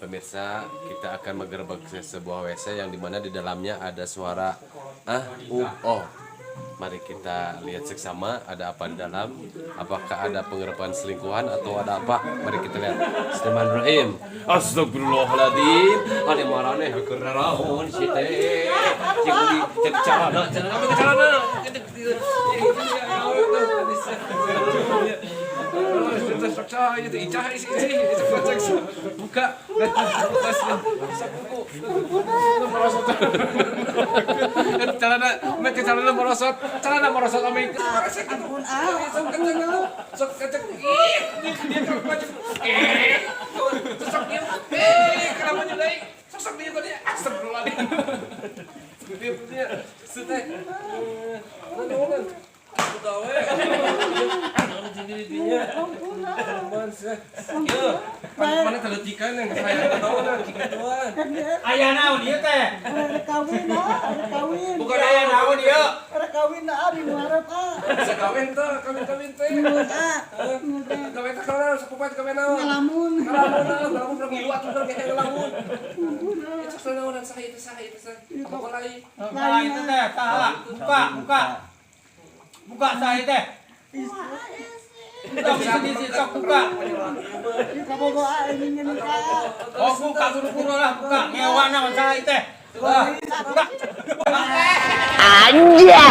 Pemirsa, kita akan menggerebek sebuah WC yang dimana di dalamnya ada suara oh. Mari kita lihat seksama ada apa di dalam. Apakah ada pengerebekan selingkuhan atau ada apa? Mari kita lihat. Bismillahirrahmanirrahim. Astagfirullahaladzim. Ada marane hakeraraon site. Cek carana, buka celana merosot amik ampun sok kecek kenapa nyulai sok dia tadi astagfirullahaladzim dia sudah mana teletikan yang saya tahu lah kituan. Ayah naon ieu teh? Kawin. Bukan ayah naon ieu. Kawin di ngarep Bisa kawin tuh, kawin teh. Kawin teh kalau sepupat kawin naon? Ngalamun belum ngiluat bener kayak ngelamun. Itu soalnya orang saha itu. Apa lain? Lain itu teh, taha. Buka. Buka saha teh. Buka sini sok buka. Oh, buka buru-buru lah, buka. Ngewana saha teh. Buka. Anjay.